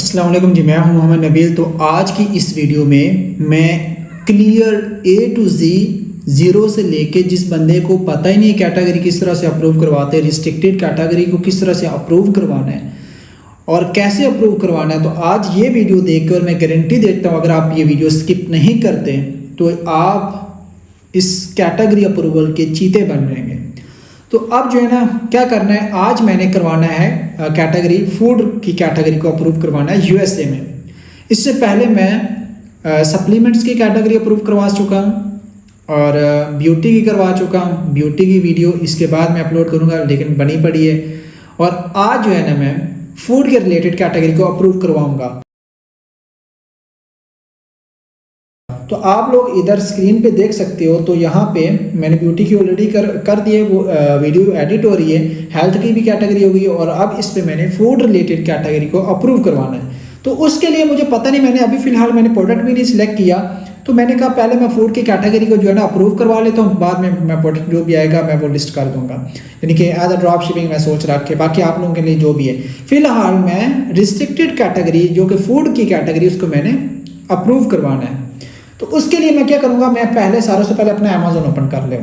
अस्सलाम वालेकुम जी, मैं हूं मोहम्मद नबील। तो आज की इस वीडियो में मैं clear A to Z, zero से लेके जिस बंदे को पता ही नहीं कैटेगरी किस तरह से अप्रूव करवाते हैं, रिस्ट्रिक्टेड कैटेगरी को किस तरह से अप्रूव करवाना है और कैसे अप्रूव करवाना है, तो आज ये वीडियो देखकर मैं गारंटी देता हूँ अगर आप ये वीडियो स्किप नहीं करते तो आप इस कैटेगरी अप्रूवल के चीते बन जाएंगे। तो अब जो है ना क्या करना है, आज मैंने करवाना है कैटेगरी फूड की कैटेगरी को अप्रूव करवाना है यूएसए में। इससे पहले मैं सप्लीमेंट्स की कैटेगरी अप्रूव करवा चुका हूँ और ब्यूटी की करवा चुका हूँ। ब्यूटी की वीडियो इसके बाद मैं अपलोड करूँगा लेकिन बनी पड़ी है। और आज जो है ना मैं फूड के रिलेटेड कैटेगरी को अप्रूव करवाऊँगा। तो आप लोग इधर स्क्रीन पे देख सकते हो, तो यहाँ पे मैंने ब्यूटी की ऑलरेडी कर दी है, वो वीडियो एडिट हो रही है। हेल्थ की भी कैटेगरी हो गई है और अब इस पे मैंने फूड रिलेटेड कैटेगरी को अप्रूव करवाना है। तो उसके लिए मुझे पता नहीं, मैंने अभी फिलहाल मैंने प्रोडक्ट भी नहीं सिलेक्ट किया, तो मैंने कहा पहले मैं फूड की कैटेगरी को जो है ना अप्रूव करवा लेता हूँ, बाद में मैं प्रोडक्ट जो भी आएगा मैं वो लिस्ट कर दूंगा, यानी कि एज अ ड्रॉप शिपिंग मैं सोच रख के बाकी आप लोगों के लिए जो भी है। फिलहाल मैं रिस्ट्रिक्टेड कैटेगरी जो कि फूड की कैटेगरी उसको मैंने अप्रूव करवाना है। तो उसके लिए मैं क्या करूँगा, मैं पहले सारों से पहले अपना अमेजोन ओपन कर ले।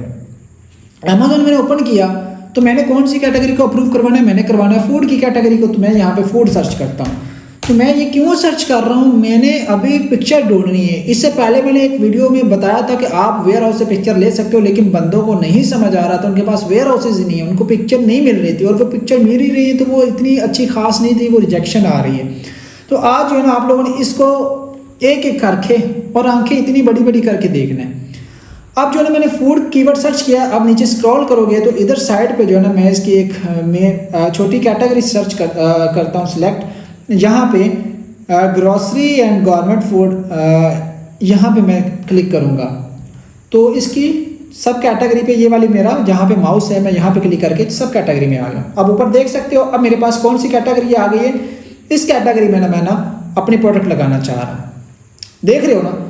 अमेजोन मैंने ओपन किया तो मैंने कौन सी कैटेगरी को अप्रूव करवाना है, मैंने करवाना है फूड की कैटेगरी को। तो मैं यहाँ पे फूड सर्च करता हूँ। तो मैं ये क्यों सर्च कर रहा हूँ, मैंने अभी पिक्चर ढूंढनी है। इससे पहले मैंने एक वीडियो में बताया था कि आप वेयर हाउस से पिक्चर ले सकते हो, लेकिन बंदों को नहीं समझ आ रहा था, उनके पास वेयर हाउसेज नहीं है, उनको पिक्चर नहीं मिल रही थी, और वो पिक्चर मिल ही रही है तो वो इतनी अच्छी खास नहीं थी, वो रिजेक्शन आ रही है। तो आज जो है ना आप लोगों ने इसको एक एक करके और आंखें इतनी बड़ी बड़ी करके देखना है। अब जो है ना मैंने फूड कीवर्ड सर्च किया, अब नीचे स्क्रॉल करोगे तो इधर साइड पे जो है ना मैं इसकी एक मैं छोटी कैटेगरी सर्च करता हूँ सिलेक्ट। यहाँ पे ग्रॉसरी एंड गवर्नमेंट फूड, यहाँ पे मैं क्लिक करूँगा तो इसकी सब कैटेगरी पे ये वाली मेरा जहाँ पे माउस है मैं यहाँ पे क्लिक करके सब कैटेगरी में आ गया। अब ऊपर देख सकते हो अब मेरे पास कौन सी कैटेगरी आ गई है। इस कैटेगरी में मैं ना अपनी प्रोडक्ट लगाना चाह रहा हूँ, देख रहे हो ना।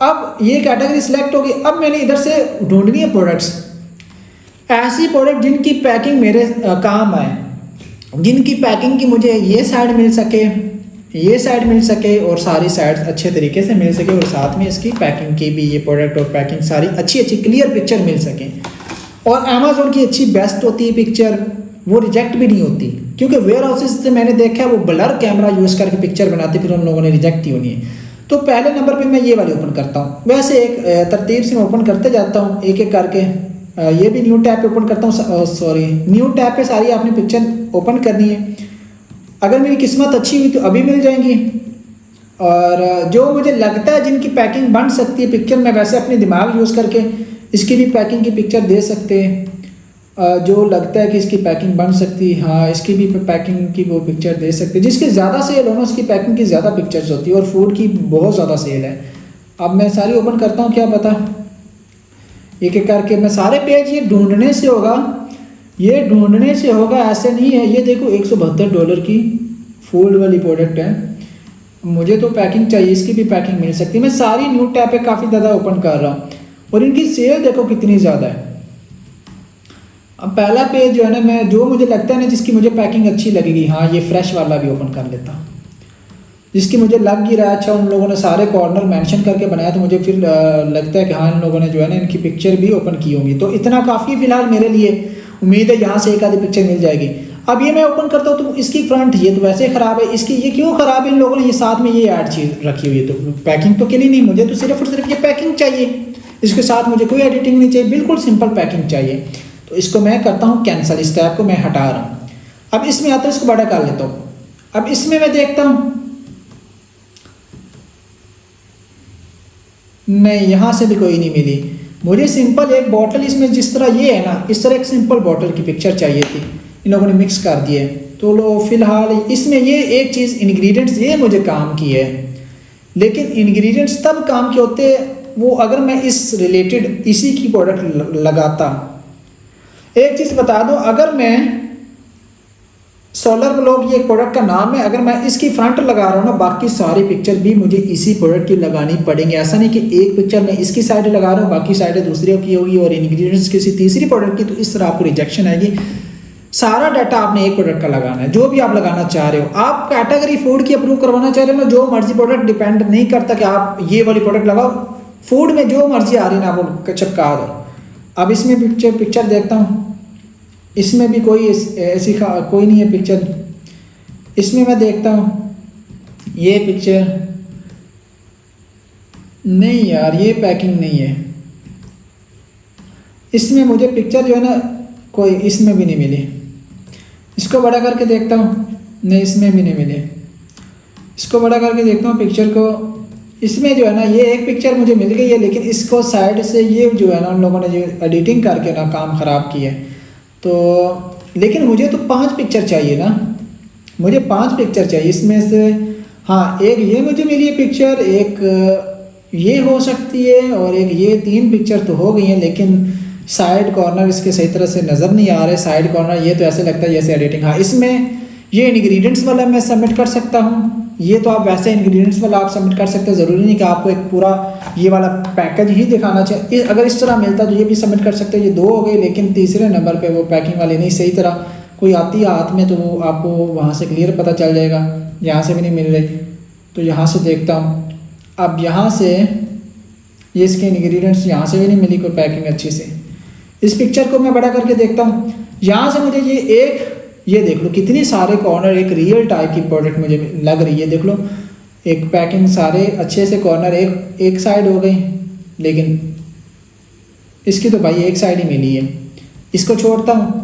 अब ये कैटेगरी सिलेक्ट होगी। अब मैंने इधर से ढूंढनी है प्रोडक्ट्स, ऐसी प्रोडक्ट जिनकी पैकिंग मेरे काम आए, जिनकी पैकिंग की मुझे ये साइड मिल सके, ये साइड मिल सके और सारी साइड्स अच्छे तरीके से मिल सके, और साथ में इसकी पैकिंग की भी ये प्रोडक्ट और पैकिंग सारी अच्छी अच्छी क्लियर पिक्चर मिल सके। और अमेजोन की अच्छी बेस्ट होती है पिक्चर, वो रिजेक्ट भी नहीं होती, क्योंकि वेयर हाउसेज से मैंने देखा है वो ब्लर कैमरा यूज़ करके पिक्चर बनाते, फिर उन लोगों ने रिजेक्ट ही होनी है। तो पहले नंबर पे मैं ये वाली ओपन करता हूँ। वैसे एक तरतीब से मैं ओपन करते जाता हूँ एक एक करके। ये भी न्यू टैब पे ओपन करता हूँ, सॉरी न्यू टैब पे सारी आपने पिक्चर ओपन करनी है। अगर मेरी किस्मत अच्छी हुई तो अभी मिल जाएंगी, और जो मुझे लगता है जिनकी पैकिंग बन सकती है पिक्चर, मैं वैसे अपने दिमाग यूज़ करके इसकी भी पैकिंग की पिक्चर दे सकते हैं। जो लगता है कि इसकी पैकिंग बन सकती है, हाँ इसकी भी पैकिंग की वो पिक्चर दे सकते हैं। जिसकी ज़्यादा सेल हो ना उसकी पैकिंग की ज़्यादा पिक्चर्स होती है, और फूड की बहुत ज़्यादा सेल है। अब मैं सारी ओपन करता हूँ, क्या पता एक एक करके मैं सारे पेज, ये ढूंढने से होगा, ये ढूंढने से होगा, ऐसे नहीं है। ये देखो $172 की फूड वाली प्रोडक्ट है, मुझे तो पैकिंग चाहिए, इसकी भी पैकिंग मिल सकती है। मैं सारी न्यू टैब पे काफ़ी ज़्यादा ओपन कर रहा हूँ और इनकी सेल देखो कितनी ज़्यादा है। अब पहला पेज जो है ना, मैं जो मुझे लगता है ना जिसकी मुझे पैकिंग अच्छी लगेगी, हाँ ये फ्रेश वाला भी ओपन कर लेता हूँ, जिसकी मुझे लग ही रहा है अच्छा। उन लोगों ने सारे कॉर्नर मेंशन करके बनाया, तो मुझे फिर लगता है कि हाँ इन लोगों ने जो है ना इनकी पिक्चर भी ओपन की होंगी। तो इतना काफ़ी फिलहाल मेरे लिए, उम्मीद है यहाँ से एक आधी पिक्चर मिल जाएगी। अब ये मैं ओपन करता हूँ तो इसकी फ्रंट ये तो वैसे ख़राब है, इसकी ये क्यों ख़राब है, इन लोगों ने ये साथ में ये ऐड चीज़ रखी हुई है। तो पैकिंग तो के लिए नहीं, मुझे तो सिर्फ और सिर्फ ये पैकिंग चाहिए, इसके साथ मुझे कोई एडिटिंग नहीं चाहिए, बिल्कुल सिंपल पैकिंग चाहिए। तो इसको मैं करता हूँ कैंसिल, इस टैब को मैं हटा रहा हूँ। अब इसमें आता है, इसको बड़ा कर लेता हूँ। अब इसमें मैं देखता हूँ, नहीं यहाँ से भी कोई नहीं मिली मुझे। सिंपल एक बॉटल इसमें जिस तरह ये है ना, इस तरह एक सिंपल बॉटल की पिक्चर चाहिए थी, इन लोगों ने मिक्स कर दिए। तो लो फिलहाल इसमें ये एक चीज़ इंग्रेडिएंट्स ये मुझे काम की है, लेकिन इंग्रेडिएंट्स तब काम के होते वो अगर मैं इस रिलेटेड इसी की प्रोडक्ट लगाता। एक चीज़ बता दो, अगर मैं सोलर ब्लॉक ये प्रोडक्ट का नाम है, अगर मैं इसकी फ्रंट लगा रहा हूँ ना, बाकी सारी पिक्चर भी मुझे इसी प्रोडक्ट की लगानी पड़ेंगी। ऐसा नहीं कि एक पिक्चर मैं इसकी साइड लगा रहा हूँ बाकी साइड दूसरी की होगी और इंग्रेडिएंट्स किसी तीसरी प्रोडक्ट की, तो इस तरह आपको रिजेक्शन आएगी। सारा डाटा आपने एक प्रोडक्ट का लगाना है, जो भी आप लगाना चाह रहे हो। आप कैटेगरी फूड की अप्रूव करवाना चाह रहे हो ना, जो मर्जी प्रोडक्ट, डिपेंड नहीं करता कि आप ये वाली प्रोडक्ट लगाओ, फूड में जो मर्जी आ रही है ना वो चिपका दो। अब इसमें पिक्चर देखता हूँ, इसमें भी कोई ऐसी कोई नहीं है पिक्चर। इसमें मैं देखता हूँ ये पिक्चर नहीं यार, ये पैकिंग नहीं है। इसमें मुझे पिक्चर जो है ना कोई इसमें भी नहीं मिली। इसको बड़ा करके देखता हूँ, नहीं इसमें भी नहीं मिली। इसको बड़ा करके देखता हूँ पिक्चर को, इसमें जो है ना ये एक पिक्चर मुझे मिल गई है, लेकिन इसको साइड से ये जो है ना उन लोगों ने जो एडिटिंग करके ना काम ख़राब किया है। तो लेकिन मुझे तो 5 पिक्चर चाहिए ना, मुझे 5 पिक्चर चाहिए। इसमें से हाँ एक ये मुझे मिली है पिक्चर, एक ये हो सकती है और एक ये, 3 पिक्चर तो हो गई हैं, लेकिन साइड कॉर्नर इसके सही तरह से नज़र नहीं आ रहे। साइड कॉर्नर ये तो ऐसे लगता है जैसे एडिटिंग। हाँ इसमें ये इंग्रेडिएंट्स वाला मैं सबमिट कर सकता हूँ, ये तो आप वैसे इंग्रेडिएंट्स वाला आप सबमिट कर सकते हैं, ज़रूरी नहीं कि आपको एक पूरा ये वाला पैकेज ही दिखाना चाहिए। अगर इस तरह मिलता तो ये भी सबमिट कर सकते हैं। ये 2 हो गए, लेकिन तीसरे नंबर पे वो पैकिंग वाली नहीं सही तरह कोई आती है हाथ में तो वो आपको वहाँ से क्लियर पता चल जाएगा। यहाँ से भी नहीं मिल रही, तो यहाँ से देखता हूँ। अब यहाँ से ये इसके इंग्रेडिएंट्स यहाँ से भी नहीं मिली कोई पैकिंग अच्छी से। इस पिक्चर को मैं बड़ा करके देखता हूँ, यहाँ से मुझे ये देख लो कितनी सारे कॉर्नर, एक रियल टाइप की प्रोडक्ट मुझे लग रही है। देख लो एक पैकिंग, सारे अच्छे से कॉर्नर एक साइड हो गई, लेकिन इसकी तो भाई एक साइड ही मिली है। इसको छोड़ता हूँ,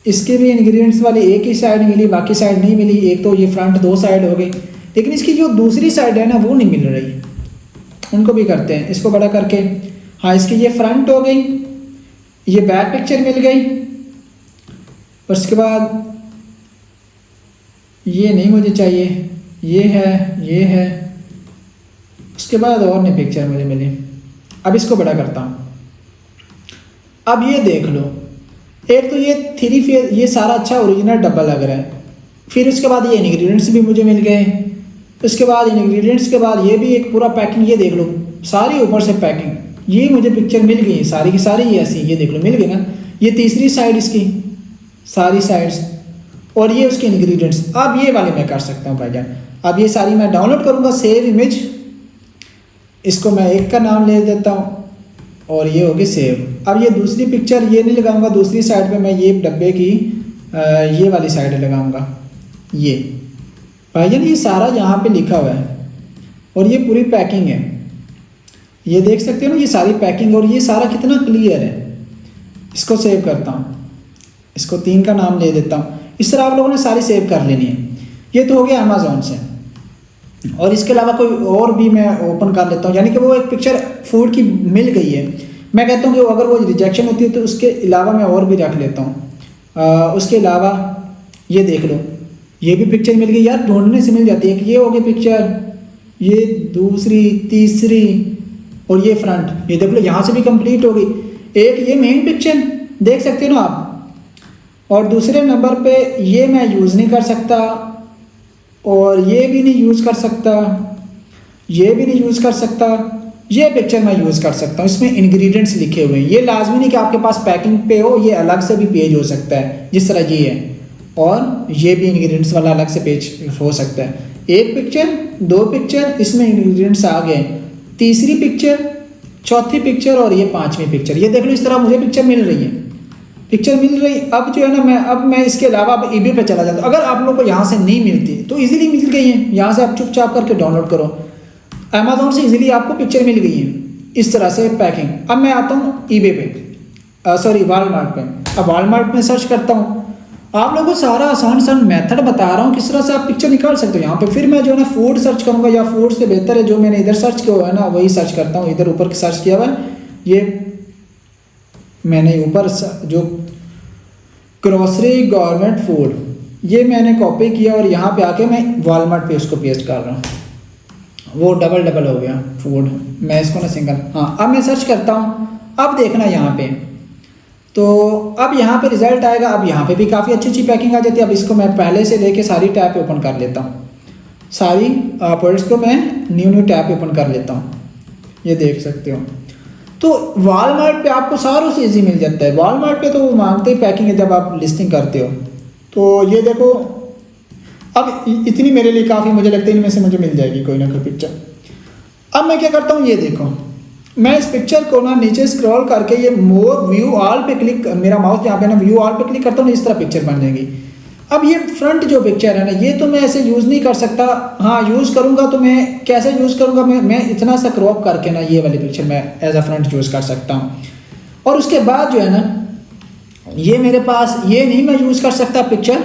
इसके भी इंग्रेडिएंट्स वाली एक ही साइड मिली, बाकी साइड नहीं मिली। एक तो ये फ्रंट 2 साइड हो गई, लेकिन इसकी जो दूसरी साइड है ना वो नहीं मिल रही। उनको भी करते हैं, इसको बड़ा करके। हाँ इसकी ये फ्रंट हो गई, ये बैक पिक्चर मिल गई, और उसके बाद ये नहीं मुझे चाहिए, ये है। उसके बाद और नहीं पिक्चर मुझे मिली। अब इसको बड़ा करता हूँ। अब ये देख लो, एक तो ये 3 फेज, ये सारा अच्छा ओरिजिनल डब्बा लग रहा है। फिर उसके बाद ये इंग्रेडिएंट्स भी मुझे मिल गए। उसके बाद इंग्रेडिएंट्स के बाद ये भी एक पूरा पैकिंग, ये देख लो सारी ऊपर से पैकिंग, ये मुझे पिक्चर मिल गई है सारी की सारी, ये ऐसी, ये देख लो मिल गई ना। ये तीसरी साइड इसकी सारी साइड्स, और ये उसके इंग्रेडिएंट्स। अब ये वाले मैं कर सकता हूँ भाईजान। अब ये सारी मैं डाउनलोड करूँगा, सेव इमेज, इसको मैं एक का नाम ले देता हूँ, और ये होगी सेव। अब ये दूसरी पिक्चर ये नहीं लगाऊंगा, दूसरी साइड पे मैं ये डब्बे की ये वाली साइड लगाऊंगा। ये भाईजान ये सारा यहाँ पे लिखा हुआ है, और ये पूरी पैकिंग है, ये देख सकते हो ना, ये सारी पैकिंग, और ये सारा कितना क्लियर है। इसको सेव करता हूँ, इसको 3 का नाम ले देता हूँ। इस तरह आप लोगों ने सारी सेव कर लेनी है। ये तो हो गया अमेज़ॉन से, और इसके अलावा कोई और भी मैं ओपन कर लेता हूँ, यानी कि वो एक पिक्चर फूड की मिल गई है। मैं कहता हूँ कि अगर वो रिजेक्शन होती है तो उसके अलावा मैं और भी रख लेता हूँ। उसके अलावा ये देख लो, ये भी पिक्चर मिल गई यार, ढूंढने से मिल जाती है कि ये हो गई पिक्चर, ये दूसरी, तीसरी, और ये फ्रंट, ये देख लो यहाँ से भी कंप्लीट हो गई। एक ये मेन पिक्चर देख सकते हो ना आप, और दूसरे नंबर पे ये मैं यूज़ नहीं कर सकता, और ये भी नहीं यूज़ कर सकता, ये भी नहीं यूज़ कर सकता। ये पिक्चर मैं यूज़ कर सकता हूँ, इसमें इंग्रेडिएंट्स लिखे हुए हैं। ये लाजमी नहीं कि आपके पास पैकिंग पे हो, ये अलग से भी पेज हो सकता है जिस तरह ये है, और ये भी इंग्रेडिएंट्स वाला अलग से पेज हो सकता है। एक पिक्चर, 2 पिक्चर, इसमें इंग्रेडिएंट्स आ गए, तीसरी पिक्चर, चौथी पिक्चर, और ये 5वीं पिक्चर। ये देख लो इस तरह मुझे पिक्चर मिल रही है, पिक्चर मिल रही। अब जो है ना मैं इसके अलावा अब eBay पे चला जाता हूँ। अगर आप लोग को यहाँ से नहीं मिलती तो इजीली मिल गई है, यहाँ से आप चुपचाप करके डाउनलोड करो। अमेज़ॉन से इजीली आपको पिक्चर मिल गई है इस तरह से पैकिंग। अब मैं आता हूँ eBay पे, सॉरी वॉलमार्ट पे। अब वॉलमार्ट में सर्च करता हूँ। आप लोगों को सारा आसान मेथड बता रहा हूँ किस तरह से आप पिक्चर निकाल सकते हो यहाँ पे। फिर मैं जो है ना फूड सर्च करूँगा, या फूड से बेहतर है जो मैंने इधर सर्च किया हुआ है ना वही सर्च करता हूँ। इधर ऊपर सर्च किया हुआ है, ये मैंने ऊपर जो ग्रोसरी गवर्नमेंट फूड, ये मैंने कॉपी किया, और यहाँ पे आके मैं वॉलमार्ट पे उसको पेस्ट कर रहा हूँ। वो डबल हो गया फूड, मैं इसको ना सिंगल। हाँ अब मैं सर्च करता हूँ। अब देखना यहाँ पे, तो अब यहाँ पे रिजल्ट आएगा। अब यहाँ पे भी काफ़ी अच्छी पैकिंग आ जाती है। अब इसको मैं पहले से लेके सारी टैब ओपन कर लेता हूँ, सारी प्रोडक्ट्स को मैं न्यू टैब ओपन कर लेता हूँ, ये देख सकते हो। तो वॉलमार्ट पे आपको सारों से ईजी मिल जाता है। वॉलमार्ट पे तो वो मांगते ही पैकिंग है जब आप लिस्टिंग करते हो। तो ये देखो, अब इतनी मेरे लिए काफ़ी, मुझे लगता है इनमें से मुझे मिल जाएगी कोई ना कोई पिक्चर। अब मैं क्या करता हूँ, ये देखो, मैं इस पिक्चर को ना नीचे स्क्रॉल करके ये मोर व्यू ऑल पे क्लिक, मेरा माउस जहाँ पे ना व्यू ऑल पे क्लिक करता हूँ, इस तरह पिक्चर बन जाएगी। अब ये फ्रंट जो पिक्चर है ना, ये तो मैं ऐसे यूज़ नहीं कर सकता। हाँ, यूज़ करूँगा तो मैं कैसे यूज़ करूँगा, मैं इतना सा क्रॉप करके ना ये वाली पिक्चर मैं एज अ फ्रंट यूज़ कर सकता हूँ। और उसके बाद जो है ना, ये मेरे पास ये नहीं मैं यूज़ कर सकता पिक्चर,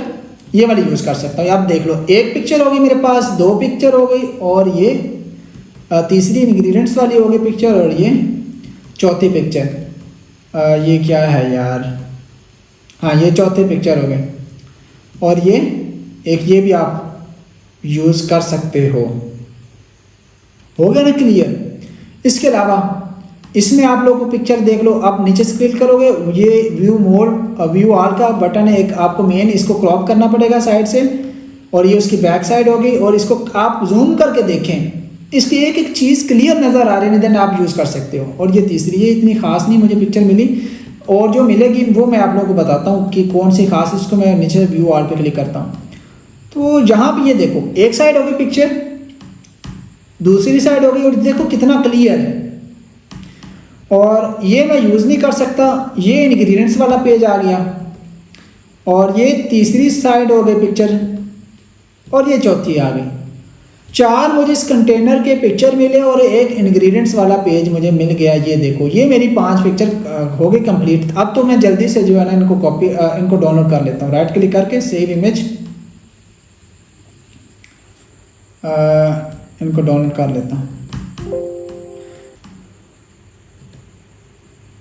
ये वाली यूज़ कर सकता हूँ। आप देख लो, एक पिक्चर होगी मेरे पास, दो पिक्चर हो गई, और ये तीसरी इंग्रेडिएंट्स वाली हो गई पिक्चर, और ये चौथी पिक्चर। ये क्या है यार, हाँ ये चौथे पिक्चर हो गए, और ये एक ये भी आप यूज़ कर सकते हो गया ना क्लियर। इसके अलावा इसमें आप लोगों को पिक्चर देख लो, आप नीचे स्क्रॉल करोगे, ये व्यू मोड व्यू ऑल का बटन है एक, आपको मेन इसको क्रॉप करना पड़ेगा साइड से, और ये उसकी बैक साइड होगी। और इसको आप जूम करके देखें, इसकी एक एक चीज़ क्लियर नज़र आ रही है, देन आप यूज़ कर सकते हो। और ये तीसरी, ये इतनी खास नहीं मुझे पिक्चर मिली, और जो मिलेगी वो मैं आप लोगों को बताता हूँ कि कौन सी खास। इसको मैं नीचे व्यू ऑल पे क्लिक करता हूँ, तो यहाँ पे ये देखो, एक साइड होगी पिक्चर, दूसरी साइड होगी, और देखो कितना क्लियर है। और ये मैं यूज़ नहीं कर सकता, ये इंग्रेडिएंट्स वाला पेज आ गया, और ये तीसरी साइड हो गई पिक्चर, और ये चौथी आ गई। चार मुझे इस कंटेनर के पिक्चर मिले, और एक इंग्रेडिएंट्स वाला पेज मुझे मिल गया। ये देखो, ये मेरी 5 पिक्चर हो गई कंप्लीट। अब तो मैं जल्दी से जो है ना इनको डाउनलोड कर लेता हूँ, राइट क्लिक करके सेव इमेज, इनको डाउनलोड कर लेता हूँ।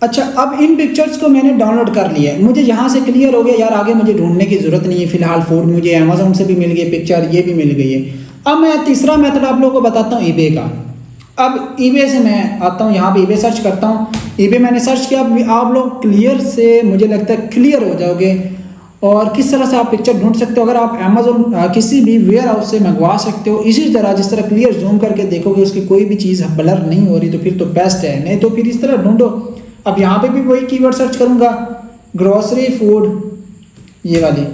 अच्छा, अब इन पिक्चर्स को मैंने डाउनलोड कर लिया है, मुझे यहाँ से क्लियर हो गया यार, आगे मुझे ढूंढने की ज़रूरत नहीं है। फिलहाल फूड मुझे अमेज़न से भी मिल गई पिक्चर, ये भी मिल गई है। अब मैं तीसरा मेथड आप लोगों को बताता हूँ ईबे का। अब ईबे से मैं आता हूँ, यहाँ पे ईबे सर्च करता हूँ। ईबे मैंने सर्च किया, आप लोग क्लियर से मुझे लगता है क्लियर हो जाओगे, और किस तरह से आप पिक्चर ढूंढ सकते हो। अगर आप अमेज़न किसी भी वेयर हाउस से मंगवा सकते हो, इसी तरह जिस तरह क्लियर जूम करके देखोगे उसकी कोई भी चीज़ ब्लर नहीं हो रही, तो फिर तो बेस्ट है। नहीं तो फिर इस तरह ढूंढो। अब यहाँ पे भी वही कीवर्ड सर्च करूँगा, ग्रोसरी फूड, ये वाली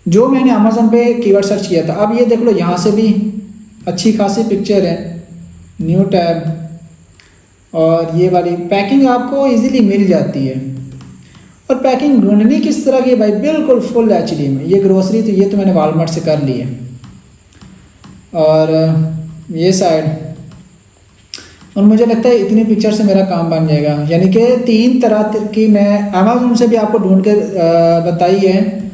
जो मैंने अमेज़न पे कीवर्ड सर्च किया था। अब ये देख लो, यहाँ से भी अच्छी खासी पिक्चर है, न्यू टैब, और ये वाली पैकिंग आपको इजीली मिल जाती है। और पैकिंग ढूंढनी किस तरह की भाई, बिल्कुल फुल एचडी में। ये ग्रोसरी तो ये तो मैंने वॉलमार्ट से कर ली है। और ये साइड, और मुझे लगता है इतनी पिक्चर से मेरा काम बन जाएगा। यानी कि 3 तरह की मैं अमेज़न से भी आपको ढूंढ के बताई है।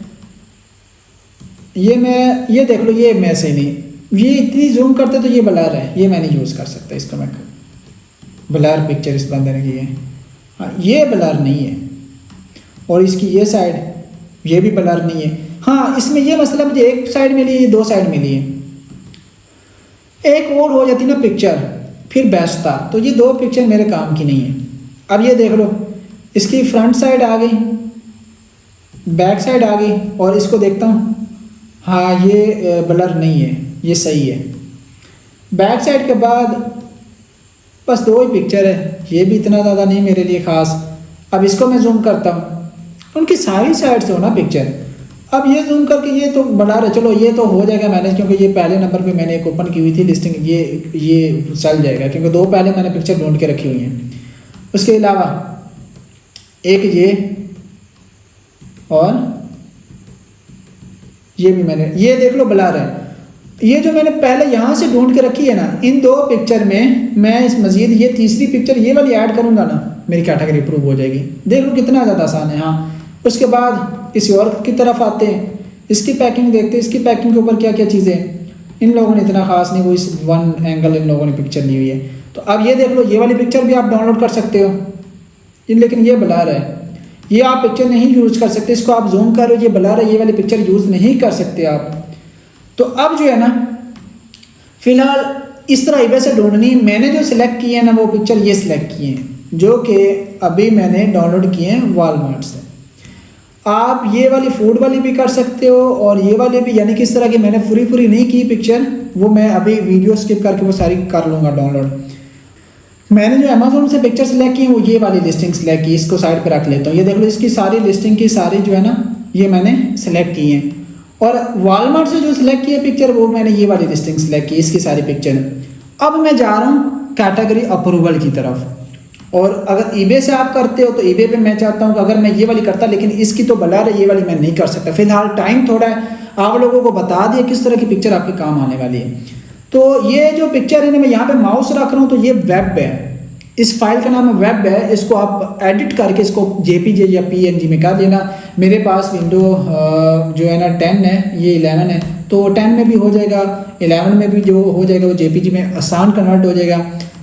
ये देख लो, ये मैं से नहीं, ये इतनी जूम करते तो ये ब्लर है, ये मैं नहीं यूज़ कर सकता इसको। मैं ब्लर पिक्चर इस बंदे ने की है, हाँ ये ब्लर नहीं है। और इसकी ये साइड, ये भी ब्लर नहीं है। हाँ, इसमें ये मसला मुझे एक साइड मिली है, 2 साइड मिली है। एक और हो जाती ना पिक्चर, फिर बेस्ट था। तो ये 2 पिक्चर मेरे काम की नहीं है। अब ये देख लो, इसकी फ्रंट साइड आ गई, बैक साइड आ गई, और इसको देखता हूँ, हाँ ये ब्लर नहीं है, ये सही है। बैक साइड के बाद बस 2 ही पिक्चर है, ये भी इतना ज़्यादा नहीं मेरे लिए ख़ास। अब इसको मैं जूम करता हूँ, उनकी सारी साइड से हो ना पिक्चर। अब ये जूम करके ये तो ब्लर है, चलो ये तो हो जाएगा मैनेज, क्योंकि ये पहले नंबर पे मैंने एक ओपन की हुई थी लिस्टिंग, ये चल जाएगा क्योंकि 2 पहले मैंने पिक्चर ढूंढ के रखी हुई हैं। उसके अलावा एक ये, और ये भी मैंने, ये देख लो ब्लर है। ये जो मैंने पहले यहाँ से ढूंढ के रखी है ना, इन 2 पिक्चर में मैं इस मजीद ये तीसरी पिक्चर ये वाली ऐड करूँगा ना, मेरी कैटेगरी अप्रूव हो जाएगी। देख लो कितना ज़्यादा आसान है। हाँ, उसके बाद इस और की तरफ आते हैं, इसकी पैकिंग देखते हैं। इसकी पैकिंग के ऊपर क्या क्या चीज़ें, इन लोगों ने इतना खास नहीं, वो इस 1 एंगल इन लोगों ने पिक्चर ली हुई है। तो अब ये देख लो, ये वाली पिक्चर भी आप डाउनलोड कर सकते हो, लेकिन ये ब्लर है, ये आप पिक्चर नहीं यूज़ कर सकते। इसको आप जूम करो, ये ब्लर है, ये वाली पिक्चर यूज़ नहीं कर सकते आप। तो अब जो है ना, फिलहाल इस तरह ईबे से ढूंढनी, मैंने जो सिलेक्ट किए हैं ना वो पिक्चर ये सिलेक्ट किए हैं, जो कि अभी मैंने डाउनलोड किए हैं वॉलमार्ट से। आप ये वाली फूड वाली भी कर सकते हो, और ये वाली भी, यानी कि इस तरह की मैंने पूरी नहीं की पिक्चर, वो मैं अभी वीडियो स्किप करके वो सारी कर लूँगा डाउनलोड। मैंने जो अमेजोन से पिक्चर सेलेक्ट की वो ये वाली लिस्टिंग सेलेक्ट की, इसको साइड पे रख लेता हूँ। ये देख लो इसकी सारी लिस्टिंग की सारी जो है ना ये मैंने सेलेक्ट की है। और वॉलमार्ट से जो सिलेक्ट किया पिक्चर वो मैंने ये वाली लिस्टिंग सेलेक्ट की, इसकी सारी पिक्चर। अब मैं जा रहा हूँ कैटेगरी अप्रूवल की तरफ। और अगर ईबे से आप करते हो तो ईबे पे मैं चाहता हूँ कि अगर मैं ये वाली करता, लेकिन इसकी तो बला रही, ये वाली मैं नहीं कर सकता फिलहाल, टाइम थोड़ा है। आप लोगों को बता दिया किस तरह की पिक्चर आपके काम आने वाली है। तो ये जो पिक्चर है ना, मैं यहाँ पे माउस रख रहा हूँ तो ये वेब है, इस फाइल का नाम वेब है। इसको आप एडिट करके इसको जेपीजे या पीएनजी में कर देना। मेरे पास विंडो जो है ना 10 है, ये 11 है, तो 10 में भी हो जाएगा, 11 में भी जो हो जाएगा वो जेपीजी में आसान कन्वर्ट हो जाएगा।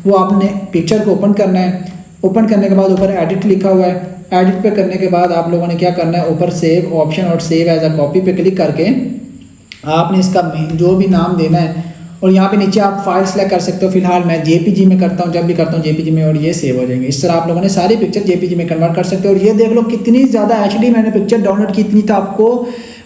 वो आपने पिक्चर को ओपन करना है। ओपन करने के बाद ऊपर एडिट लिखा हुआ है, एडिट पे करने के बाद आप लोगों ने क्या करना है, ऊपर सेव ऑप्शन और सेव एज अ कॉपी पे क्लिक करके आपने इसका जो भी नाम देना है, और यहाँ पे नीचे आप फाइल सेलेक्ट कर सकते हो। फिलहाल मैं जेपीजी में करता हूँ, जब भी करता हूँ जेपीजी में, और ये सेव हो जाएंगे। इस तरह आप लोगों ने सारी पिक्चर जेपीजी में कन्वर्ट कर सकते हो। और ये देख लो कितनी ज़्यादा एचडी मैंने पिक्चर डाउनलोड की, इतनी तो आपको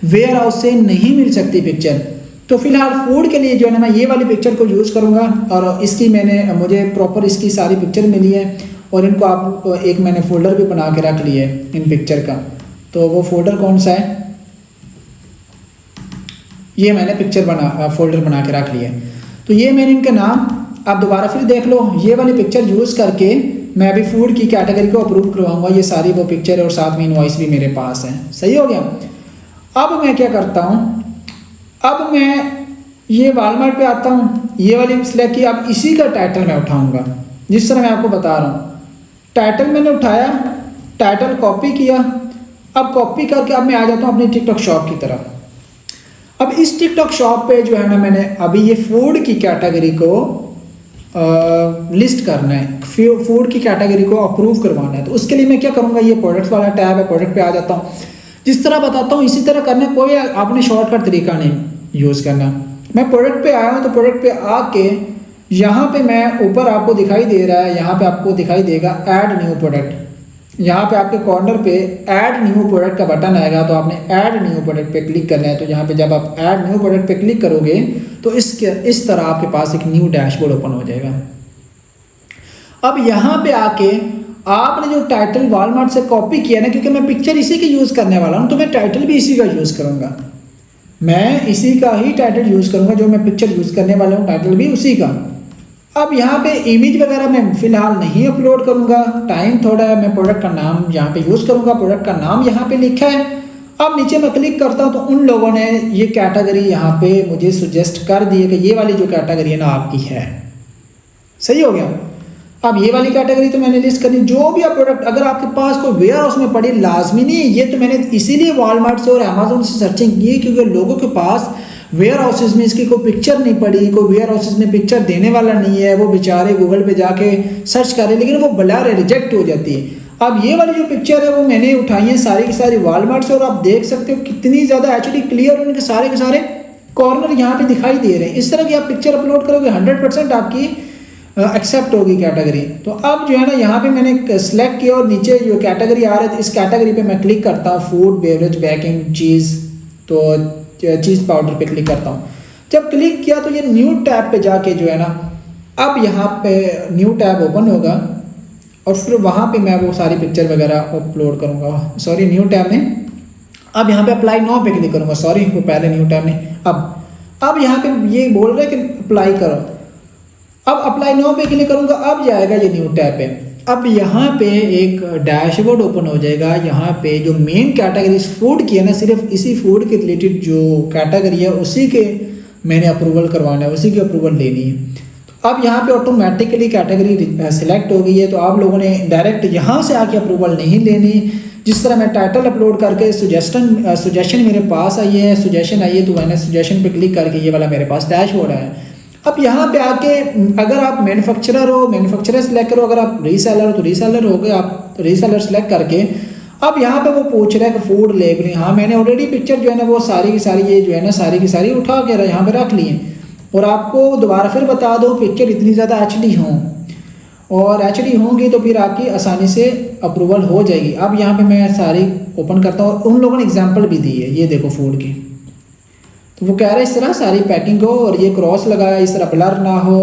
वेयर हाउस से नहीं मिल सकती पिक्चर। तो फिलहाल फूड के लिए जो है ना मैं ये वाली पिक्चर को यूज़ करूँगा, और इसकी मुझे प्रॉपर इसकी सारी पिक्चर मिली है, और इनको आप एक मैंने फोल्डर भी बना के रख लिया है इन पिक्चर का। तो वो फोल्डर कौन सा है, ये मैंने फोल्डर बना के रख लिया है। तो ये मैंने इनके नाम, आप दोबारा फिर देख लो, ये वाली पिक्चर यूज़ करके मैं अभी फूड की कैटेगरी को अप्रूव करवाऊंगा। ये सारी वो पिक्चर है और साथ में इनवॉइस भी मेरे पास है। सही हो गया। अब मैं क्या करता हूँ, अब मैं ये वॉलमार्ट पे आता हूँ, ये वाली सिलेक्ट की। अब इसी का टाइटल मैं उठाऊँगा, जिस तरह मैं आपको बता रहा हूँ। टाइटल मैंने उठाया, टाइटल कॉपी किया। अब कॉपी करके अब मैं आ जाता हूँ अपनी टिकटॉक शॉप की तरफ। अब इस टिकटॉक शॉप पे जो है ना मैंने अभी ये फूड की कैटेगरी को लिस्ट करना है, फूड की कैटेगरी को अप्रूव करवाना है। तो उसके लिए मैं क्या करूँगा, ये प्रोडक्ट्स वाला टैब है, प्रोडक्ट पे आ जाता हूँ। जिस तरह बताता हूँ इसी तरह करना, कोई आपने शॉर्टकट तरीका नहीं यूज़ करना। मैं प्रोडक्ट पे आया हूँ, तो प्रोडक्ट पे आके यहाँ पे मैं ऊपर आपको दिखाई दे रहा है, यहाँ पे आपको दिखाई देगा ऐड न्यू प्रोडक्ट। यहाँ पे आपके कॉर्नर पे ऐड न्यू प्रोडक्ट का बटन आएगा, तो आपने ऐड न्यू प्रोडक्ट पे क्लिक करना है। तो यहाँ पे जब आप ऐड न्यू प्रोडक्ट पे क्लिक करोगे तो इस तरह आपके पास एक न्यू डैशबोर्ड ओपन हो जाएगा। अब यहाँ पे आके आपने जो टाइटल वॉलमार्ट से कॉपी किया ना, क्योंकि मैं पिक्चर इसी की यूज़ करने वाला हूँ, तो मैं टाइटल भी इसी का यूज़ करूँगा। मैं इसी का ही टाइटल यूज़ करूँगा, जो मैं पिक्चर यूज़ करने वाला हूँ टाइटल भी उसी का। अब यहाँ पे इमेज वगैरह मैं फ़िलहाल नहीं अपलोड करूँगा, टाइम थोड़ा है। मैं प्रोडक्ट का नाम यहाँ पे यूज़ करूँगा, प्रोडक्ट का नाम यहाँ पे लिखा है। अब नीचे मैं क्लिक करता हूँ तो उन लोगों ने ये कैटेगरी यहाँ पे मुझे सुजेस्ट कर दी है कि ये वाली जो कैटेगरी है ना आपकी है। सही हो गया। अब ये वाली कैटेगरी तो मैंने लिस्ट करनी, जो भी आप प्रोडक्ट अगर आपके पास कोई वेयर हाउस में पड़ी, लाजमी नहीं है। ये तो मैंने इसीलिए वॉलमार्ट से और अमेजोन से सर्चिंग की, क्योंकि लोगों के पास वेयर हाउसेज में इसकी कोई पिक्चर नहीं पड़ी, कोई वेयर हाउसेज में पिक्चर देने वाला नहीं है। वो बेचारे गूगल पे जाके सर्च कर रहे, लेकिन वो ब्लर है, रिजेक्ट हो जाती है। अब ये वाली जो पिक्चर है वो मैंने उठाई है सारी की सारी वॉलमार्ट से, और आप देख सकते हो कितनी ज़्यादा एचडी क्लियर, उनके सारे के सारे कॉर्नर यहाँ पे दिखाई दे रहे हैं। इस तरह की आप पिक्चर अपलोड करोगे 100% आपकी एक्सेप्ट होगी कैटेगरी। तो अब जो है ना यहाँ पे मैंने सेलेक्ट किया और नीचे जो कैटेगरी आ रही है, इस कैटेगरी पे मैं क्लिक करता हूँ, फूड बेवरेज बेकिंग चीज़। तो चीज़ पाउडर पे क्लिक करता हूँ। जब क्लिक किया तो ये न्यू टैब पे जाके जो है ना, अब यहाँ पे न्यू टैब ओपन होगा, और फिर वहाँ पे मैं वो सारी पिक्चर वगैरह अपलोड करूँगा। सॉरी, न्यू टैब में अब यहाँ पे अप्लाई नाउ पे क्लिक करूँगा। सॉरी, वो पहले न्यू टैब में। अब यहाँ पे ये बोल रहे हैं कि अप्लाई करो। अब अप्लाई नाउ पे क्लिक करूँगा, अब जाएगा ये न्यू टैब पे। अब यहाँ पे एक डैशबोर्ड ओपन हो जाएगा। यहाँ पे जो मेन कैटेगरी फूड की है ना, सिर्फ इसी फूड के रिलेटेड जो कैटेगरी है उसी के मैंने अप्रूवल करवाना है, उसी की अप्रूवल लेनी है। तो अब यहाँ पे ऑटोमेटिकली कैटेगरी सिलेक्ट हो गई है, तो आप लोगों ने डायरेक्ट यहाँ से आके अप्रूवल नहीं लेनी। जिस तरह मैं टाइटल अपलोड करके सुजेशन मेरे पास आई है, सुजेशन आई है, तो मैंने सुजेशन पे क्लिक करके ये वाला मेरे पास डैशबोर्ड है। अब यहाँ पे आके अगर आप मैन्युफैक्चरर हो, मैन्युफैक्चरर सेलेक्ट करो। अगर आप रीसेलर हो तो रीसेलर हो गए, आप रीसेलर सेलेक्ट करके अब यहाँ पे वो पूछ रहा है कि फूड लेबलिंग। हाँ, मैंने ऑलरेडी पिक्चर जो है ना वो सारी की सारी ये जो है ना सारी की सारी उठा के यहाँ पे रख ली है। और आपको दोबारा फिर बता दो, पिक्चर इतनी ज़्यादा एचडी हों, और एचडी होंगी तो फिर आपकी आसानी से अप्रूवल हो जाएगी। अब यहाँ पे मैं सारी ओपन करता हूँ। उन लोगों ने एग्जाम्पल भी दी है, ये देखो फूड की। तो वो कह रहे हैं इस तरह सारी पैकिंग हो, और ये क्रॉस लगाया, इस तरह ब्लर ना हो,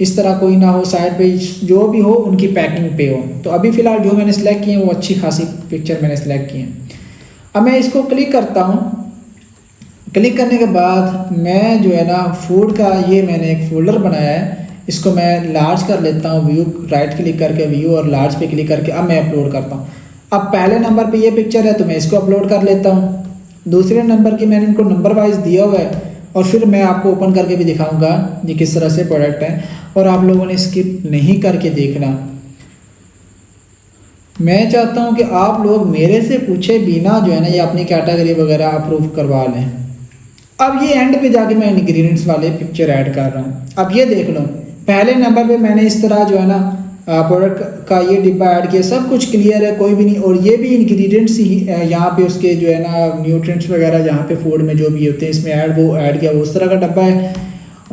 इस तरह कोई ना हो, साइड पे जो भी हो उनकी पैकिंग पे हो। तो अभी फ़िलहाल जो मैंने सेलेक्ट किए वो अच्छी खासी पिक्चर मैंने सेलेक्ट की है। अब मैं इसको क्लिक करता हूँ। क्लिक करने के बाद मैं जो है ना फूड का ये मैंने एक फ़ोल्डर बनाया है, इसको मैं लार्ज कर लेता हूँ, व्यू राइट क्लिक करके व्यू और लार्ज पे क्लिक करके अब मैं अपलोड करता हूँ। अब पहले नंबर पे ये पिक्चर है तो मैं इसको अपलोड कर लेता हूँ। दूसरे नंबर की मैंने इनको नंबर वाइज दिया हुआ है और फिर मैं आपको ओपन करके भी दिखाऊंगा ये किस तरह से प्रोडक्ट है, और आप लोगों ने स्किप नहीं करके देखना। मैं चाहता हूँ कि आप लोग मेरे से पूछे बिना जो है ना ये अपनी कैटेगरी वगैरह अप्रूव करवा लें। अब ये एंड पे जाके मैं इंग्रेडिएंट्स वाले पिक्चर ऐड कर रहा हूँ। अब ये देख लो, पहले नंबर पे मैंने इस तरह जो है ना प्रोडक्ट का ये डिब्बा ऐड किया, सब कुछ क्लियर है, कोई भी नहीं। और ये भी इंग्रेडिएंट्स ही यहाँ पे उसके जो है ना न्यूट्रिएंट्स वगैरह जहाँ पे फूड में जो भी होते हैं इसमें ऐड किया, वो उस तरह का डब्बा है।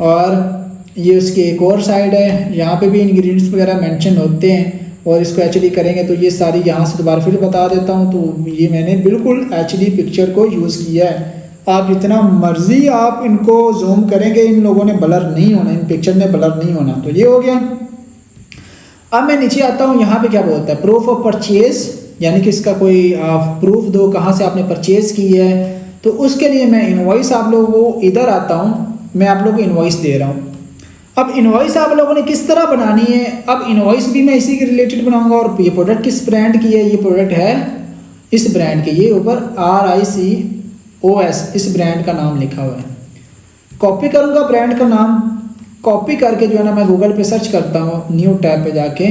और ये उसकी एक और साइड है, यहाँ पे भी इंग्रेडिएंट्स वगैरह मेंशन होते हैं। और इसको एचडी करेंगे तो ये सारी यहाँ से दोबारा फिर बता देता हूँ। तो ये मैंने बिल्कुल एचडी पिक्चर को यूज़ किया है। आप जितना मर्जी आप इनको जूम करेंगे इन लोगों ने ब्लर नहीं होना, इन पिक्चर में ब्लर नहीं होना। तो ये हो गया। अब मैं नीचे आता हूँ, यहाँ पे क्या बोलता है प्रूफ ऑफ परचेज, यानी कि इसका कोई प्रूफ दो कहाँ से आपने परचेज की है। तो उसके लिए मैं इनवॉइस आप लोगों को इधर आता हूँ, मैं आप लोगों को इनवॉइस दे रहा हूँ। अब इनवॉइस आप लोगों ने किस तरह बनानी है, अब इनवॉइस भी मैं इसी के रिलेटेड बनाऊंगा। और ये प्रोडक्ट किस ब्रांड की है, ये प्रोडक्ट है इस ब्रांड की, ये ऊपर RICOS इस ब्रांड का नाम लिखा हुआ है। कॉपी करूंगा ब्रांड का नाम, कॉपी करके जो है ना मैं गूगल पे सर्च करता हूँ, न्यू टैब पे जाके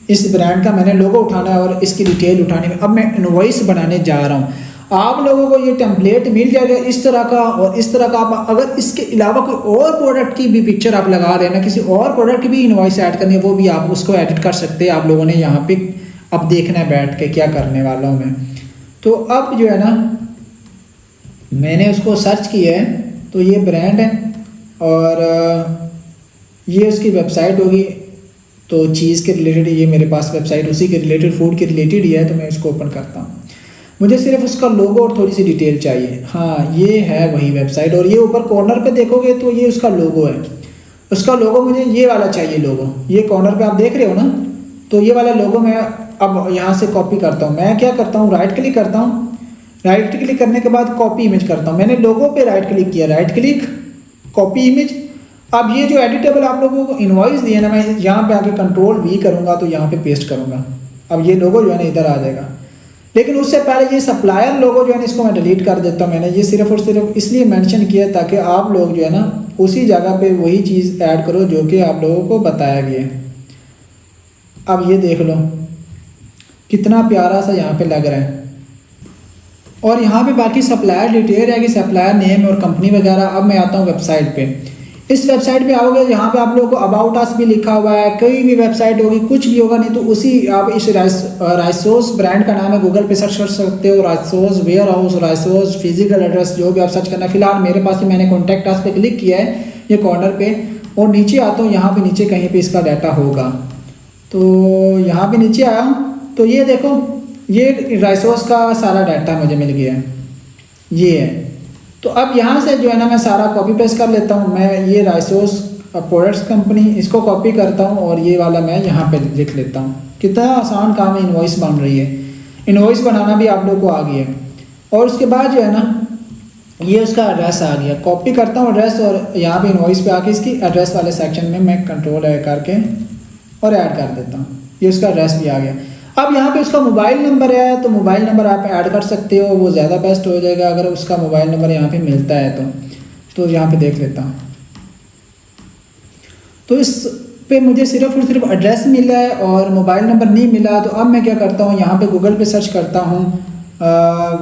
इस ब्रांड का मैंने लोगो उठाना है और इसकी डिटेल उठानी है। अब मैं इनवॉइस बनाने जा रहा हूँ। आप लोगों को ये टेम्पलेट मिल जाएगा इस तरह का, और इस तरह का आप अगर इसके अलावा कोई और प्रोडक्ट की भी पिक्चर आप लगा देना, किसी और प्रोडक्ट की भी इनवॉइस ऐड करनी है, वो भी आप उसको एडिट कर सकते हैं। आप लोगों ने यहाँ पे अब देखना है बैठ के क्या करने वाला हूँ मैं। तो अब जो है ना मैंने उसको सर्च किया है, तो ये ब्रांड है और ये उसकी वेबसाइट होगी। तो चीज़ के रिलेटेड ये मेरे पास वेबसाइट उसी के रिलेटेड फूड के रिलेटेड ही है। तो मैं इसको ओपन करता हूँ। मुझे सिर्फ उसका लोगो और थोड़ी सी डिटेल चाहिए। हाँ ये है वही वेबसाइट, और ये ऊपर कॉर्नर पे देखोगे तो ये उसका लोगो है। उसका लोगो मुझे ये वाला चाहिए लोगो, ये कॉर्नर पे आप देख रहे हो ना, तो ये वाला लोगो मैं अब यहाँ से कॉपी करता हूँ। मैं क्या करता हूँ, राइट क्लिक करता हूँ, राइट क्लिक करने के बाद कॉपी इमेज करता हूँ। मैंने लोगो पे राइट क्लिक किया, राइट क्लिक कॉपी इमेज। अब ये जो एडिटेबल आप लोगों को इनवॉइस दिए ना, मैं यहाँ पे आके कंट्रोल V करूँगा तो यहाँ पे पेस्ट करूँगा। अब ये लोगो जो है ना इधर आ जाएगा। लेकिन उससे पहले ये सप्लायर लोगो जो है ना इसको मैं डिलीट कर देता हूँ। मैंने ये सिर्फ और सिर्फ इसलिए मेंशन किया ताकि आप लोग जो है ना उसी जगह पे वही चीज़ ऐड करो जो कि आप लोगों को बताया गया है। अब ये देख लो कितना प्यारा सा यहाँ पे लग रहा है। और यहाँ पे बाकी सप्लायर डिटेल है कि सप्लायर नेम और कंपनी वगैरह। अब मैं आता हूँ वेबसाइट पे। इस वेबसाइट पे आओगे, यहाँ पे आप लोगों को अबाउट अस भी लिखा हुआ है, कोई भी वेबसाइट होगी कुछ भी होगा नहीं तो उसी आप इस राइसोस ब्रांड का नाम है, गूगल पे सर्च कर सकते हो। राइसोस वेयर हाउस, राइसोस फिजिकल एड्रेस, जो भी आप सर्च करना। फिलहाल मेरे पास मैंने कॉन्टैक्ट अस पे क्लिक किया है ये कॉर्नर पे, और नीचे आता हूँ। यहाँ पे नीचे कहीं पे इसका डाटा होगा, तो यहाँ पे नीचे आया हूँ तो ये देखो ये राइसोस का सारा डाटा मुझे मिल गया है, ये है। तो अब यहाँ से जो है ना मैं सारा कॉपी पेस्ट कर लेता हूँ। मैं ये राइसोस प्रोडक्ट्स कंपनी इसको कॉपी करता हूँ और ये वाला मैं यहाँ पे लिख लेता हूँ। कितना आसान काम है, इनवॉइस बन रही है। इनवॉइस बनाना भी आप लोग को आ गया है। और उसके बाद जो है ना ये उसका एड्रेस आ गया, कॉपी करता हूँ एड्रेस और यहाँ पे इनवॉइस पे आके इसकी एड्रेस वाले सेक्शन में मैं कंट्रोल करके और ऐड कर देता हूँ। ये उसका एड्रेस भी आ गया। अब यहाँ पे उसका मोबाइल नंबर है, तो मोबाइल नंबर आप ऐड कर सकते हो, वो ज़्यादा बेस्ट हो जाएगा अगर उसका मोबाइल नंबर यहाँ पे मिलता है तो यहाँ पे देख लेता हूँ। तो इस पे मुझे सिर्फ और सिर्फ एड्रेस मिला है और मोबाइल नंबर नहीं मिला। तो अब मैं क्या करता हूँ, यहाँ पे गूगल पे सर्च करता हूँ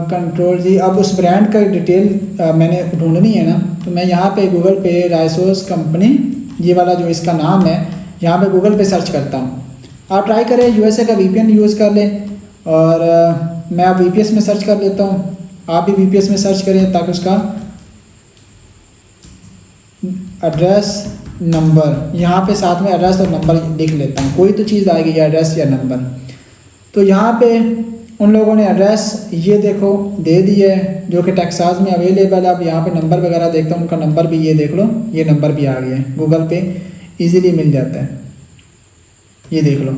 कंट्रोल जी। अब उस ब्रांड का डिटेल मैंने ढूंढनी है ना, तो मैं यहाँ पे गूगल पे राइसोस कंपनी ये वाला जो इसका नाम है यहाँ पे गूगल पे सर्च करता हूँ। आप ट्राई करें USA का VPN यूज़ कर लें, और मैं अब VPS में सर्च कर लेता हूँ। आप भी VPS में सर्च करें ताकि उसका एड्रेस नंबर यहाँ पे साथ में एड्रेस और नंबर लिख लेता हूँ। कोई तो चीज़ आएगी या एड्रेस या नंबर। तो यहाँ पे उन लोगों ने एड्रेस ये देखो दे दिया है जो कि टेक्सास में अवेलेबल है। अब यहाँ पे नंबर वगैरह देखता हूँ, उनका नंबर भी ये देख लो, ये नंबर भी आ गया है गूगल पे। इजीली मिल जाता है। ये देख लो।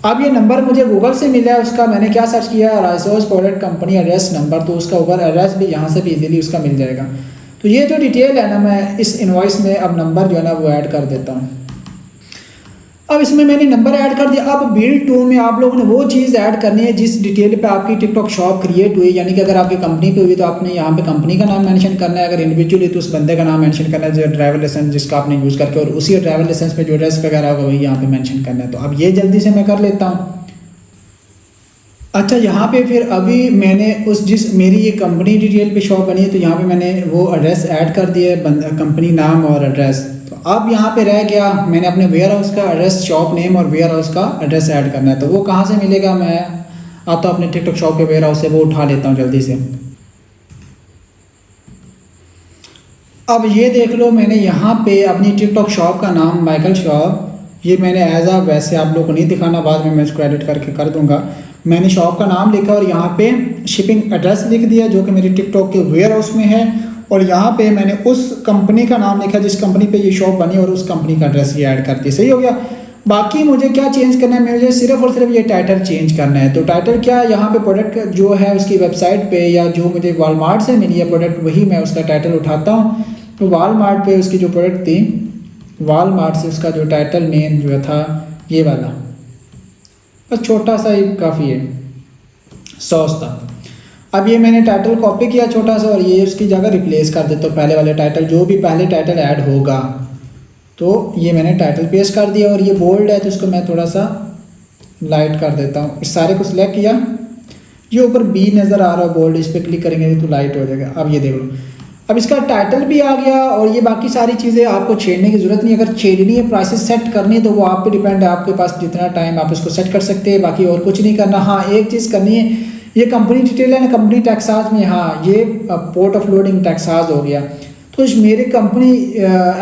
अब ये नंबर मुझे गूगल से मिला है, उसका मैंने क्या सर्च किया, राइसोस प्रोडक्ट कंपनी एड्रेस नंबर, तो उसका ऊपर एड्रेस भी यहाँ से भी इजीली उसका मिल जाएगा। तो ये जो डिटेल है ना, मैं इस इनवॉइस में अब नंबर जो है ना वो ऐड कर देता हूँ। अब इसमें मैंने नंबर ऐड कर दिया। अब बिल्ड टू में आप लोगों ने वो चीज़ ऐड करनी है जिस डिटेल पे आपकी टिकटॉक शॉप क्रिएट हुई, यानी कि अगर आपकी कंपनी पे हुई तो आपने यहाँ पे कंपनी का नाम मेंशन करना है, अगर इंडिविजुअली तो उस बंदे का नाम मेंशन करना है जो ड्राइवर लाइसेंस जिसका आपने यूज़ करके, और उसी ड्राइवर लाइसेंस पे जो एड्रेस वगैरह होगा वही यहाँ पे मेंशन करना है। तो अब ये जल्दी से मैं कर लेता हूँ। अच्छा, यहाँ पे फिर अभी मैंने जिस मेरी ये कंपनी डिटेल पे शॉप बनी है, तो यहाँ पे मैंने वो एड्रेस ऐड कर दिया है, कंपनी नाम और एड्रेस। तो अब यहाँ पे रह गया मैंने अपने वेयर हाउस का एड्रेस, शॉप नेम और वेयर हाउस का एड्रेस ऐड करना है। तो वो कहाँ से मिलेगा, मैं आता हूँ अपने टिकटॉक शॉप के वेयर हाउस से, वो उठा लेता हूँ जल्दी से। अब ये देख लो, मैंने यहाँ पे अपनी टिकटॉक शॉप का नाम माइकल शॉप, ये मैंने वैसे आप लोगों को नहीं दिखाना, बाद में मैं इसको एडिट करके कर दूंगा। मैंने शॉप का नाम लिखा और यहाँ पे शिपिंग एड्रेस लिख दिया जो कि मेरी टिकटॉक के वेयर हाउस में है, और यहाँ पे मैंने उस कंपनी का नाम लिखा जिस कंपनी पे ये शॉप बनी, और उस कंपनी का एड्रेस ये ऐड कर दिया। सही हो गया। बाकी मुझे क्या चेंज करना है, मुझे सिर्फ और सिर्फ ये टाइटल चेंज करना है। तो टाइटल क्या, यहाँ पे प्रोडक्ट जो है उसकी वेबसाइट पे या जो मुझे वॉलमार्ट से मिली है प्रोडक्ट, वही मैं उसका टाइटल उठाता हूँ। तो वॉलमार्ट पे उसकी जो प्रोडक्ट थी, वॉलमार्ट से उसका जो टाइटल मेन जो था ये वाला, बस छोटा सा ही काफ़ी है, सॉस था। अब ये मैंने टाइटल कॉपी किया छोटा सा, और ये उसकी जगह रिप्लेस कर देता हूँ पहले वाले टाइटल, जो भी पहले टाइटल ऐड होगा। तो ये मैंने टाइटल पेस्ट कर दिया, और ये बोल्ड है तो इसको मैं थोड़ा सा लाइट कर देता हूँ। इस सारे को सिलेक्ट किया, ये ऊपर बी नज़र आ रहा है बोल्ड, इस पर क्लिक करेंगे तो लाइट हो जाएगा। अब ये देख लो, अब इसका टाइटल भी आ गया, और ये बाकी सारी चीज़ें आपको छेड़ने की ज़रूरत नहीं है। अगर छेड़नी है, प्राइसेस सेट करनी है, तो वो आप पे डिपेंड है, आपके पास जितना टाइम आप इसको सेट कर सकते हैं, बाकी और कुछ नहीं करना। हाँ, एक चीज़ करनी है, ये कंपनी डिटेल है ना, कंपनी टेक्सास में, हाँ ये पोर्ट ऑफ लोडिंग टेक्सास हो गया। तो मेरी कंपनी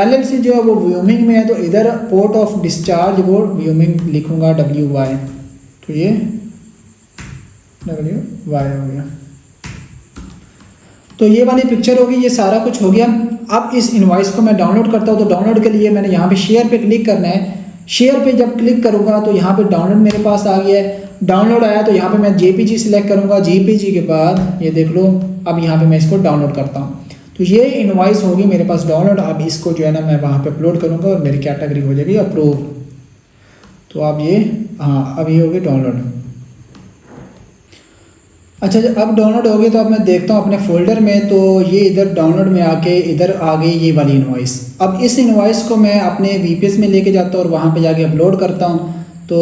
LLC जो है वो व्योमिंग में है, तो इधर पोर्ट ऑफ डिस्चार्ज वो व्योमिंग लिखूँगा WY, तो ये WY हो गया। तो ये वाली पिक्चर होगी, ये सारा कुछ हो गया। अब इस इनवॉइस को मैं डाउनलोड करता हूँ। तो डाउनलोड के लिए मैंने यहाँ पे शेयर पे क्लिक करना है। शेयर पे जब क्लिक करूँगा तो यहाँ पे डाउनलोड मेरे पास आ गया है। डाउनलोड आया तो यहाँ पे मैं JPG सिलेक्ट करूँगा। JPG के बाद ये देख लो, अब यहाँ पे मैं इसको डाउनलोड करता हूँ। तो ये इनवॉइस होगी मेरे पास डाउनलोड। अब इसको जो है ना मैं वहाँ पे अपलोड करूँगा और मेरी कैटेगरी हो जाएगी अप्रूव। तो अब ये, हाँ अब ये होगी डाउनलोड। अच्छा, जब अब डाउनलोड हो गई तो अब मैं देखता हूँ अपने फोल्डर में, तो ये इधर डाउनलोड में आके इधर आ गई ये वाली इनवॉइस। अब इस इनवॉइस को मैं अपने VPS में लेके जाता हूँ और वहाँ पे जाके अपलोड करता हूँ। तो